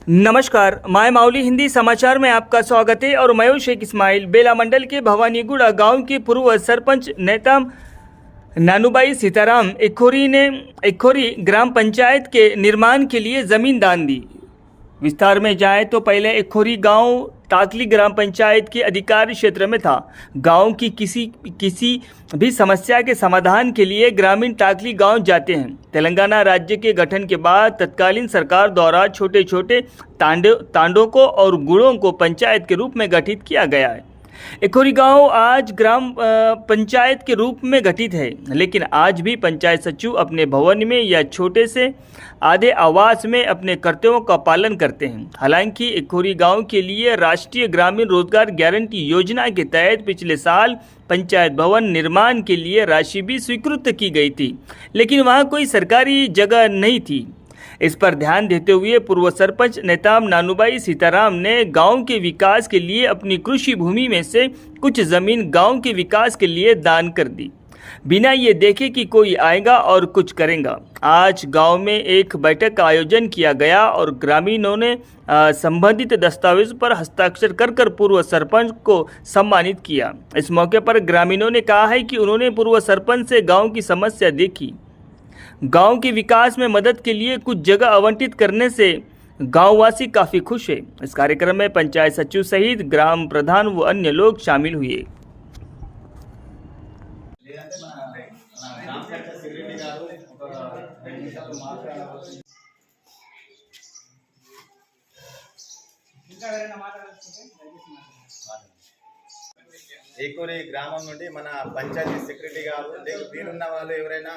नमस्कार, माय माउली हिंदी समाचार में आपका स्वागत है और मैं शेख इस्माइल। बेला मंडल के भवानीगुड़ा गांव के पूर्व सरपंच नेता नानूबाई सीताराम इखोरी ने इखोरी ग्राम पंचायत के निर्माण के लिए जमीन दान दी। विस्तार में जाए तो पहले इखोरी गांव टाकली ग्राम पंचायत के अधिकारी क्षेत्र में था। गांव की किसी भी समस्या के समाधान के लिए ग्रामीण टाकली गांव जाते हैं। तेलंगाना राज्य के गठन के बाद तत्कालीन सरकार द्वारा छोटे छोटे तांडों और गुड़ों को पंचायत के रूप में गठित किया गया है। इखोरी गांव आज ग्राम पंचायत के रूप में गठित है, लेकिन आज भी पंचायत सचिव अपने भवन में या छोटे से आधे आवास में अपने कर्तव्यों का पालन करते हैं। हालांकि इखोरी गांव के लिए राष्ट्रीय ग्रामीण रोजगार गारंटी योजना के तहत पिछले साल पंचायत भवन निर्माण के लिए राशि भी स्वीकृत की गई थी, लेकिन वहां कोई सरकारी जगह नहीं थी। इस पर ध्यान देते हुए पूर्व सरपंच नेता नानूबाई सीताराम ने गांव के विकास के लिए अपनी कृषि भूमि में से कुछ जमीन गांव के विकास के लिए दान कर दी, बिना ये देखे कि कोई आएगा और कुछ करेगा। आज गांव में एक बैठक का आयोजन किया गया और ग्रामीणों ने संबंधित दस्तावेज पर हस्ताक्षर कर पूर्व सरपंच को सम्मानित किया। इस मौके पर ग्रामीणों ने कहा है कि उन्होंने पूर्व सरपंच से गाँव की समस्या देखी। गांव के विकास में मदद के लिए कुछ जगह आवंटित करने से गांववासी काफी खुश है। इस कार्यक्रम में पंचायत सचिव सहित ग्राम प्रधान व अन्य लोग शामिल हुए। ఏకూరి గ్రామం నుండి మన పంచాయతీ సెక్రటరీ గారు వీరున్న వాళ్ళు ఎవరైనా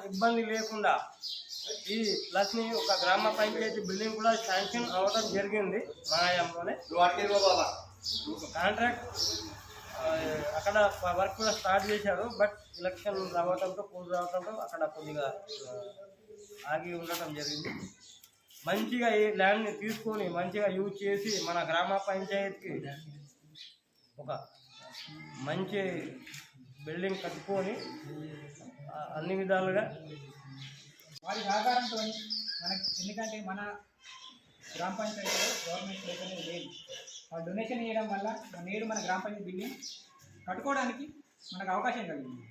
ఇబ్బంది లేకుండా ఈ ప్లస్ ని ఒక గ్రామ పంచాయతీ బిల్డింగ్ కూడా శాంక్షన్ అవడం జరిగింది మా హయాంలోనే. కాంట్రాక్ట్ అక్కడ వర్క్ కూడా స్టార్ట్ చేశారు. బట్ ఎలక్షన్ రావడంతో పోల్ రావడంతో అక్కడ కొద్దిగా ఆగి ఉండటం జరిగింది. మంచిగా ఈ ల్యాండ్ని తీసుకొని మంచిగా యూజ్ చేసి మన గ్రామ పంచాయతీకి ఒక మంచి బిల్డింగ్ కట్టుకొని అన్ని విధాలుగా వారి సహకారంతో మనకి, ఎందుకంటే మన గ్రామ పంచాయతీలో గవర్నమెంట్ అనేది లేదు. వాళ్ళు డొనేషన్ ఇవ్వడం వల్ల నేడు మన గ్రామ పంచాయతీ బిల్డింగ్ కట్టుకోవడానికి మనకు అవకాశం కలిగింది.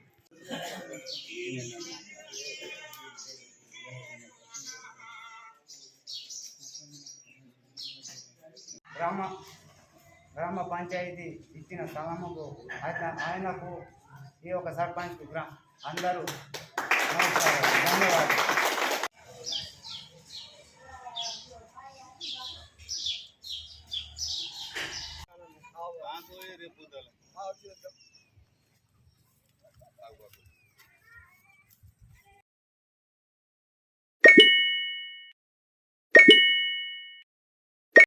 గ్రామ పంచాయతీ ఇచ్చిన స్థలముకు ఆయనకు ఈ ఒక సర్పంచ్ అందరూ ధన్యవాదాలు.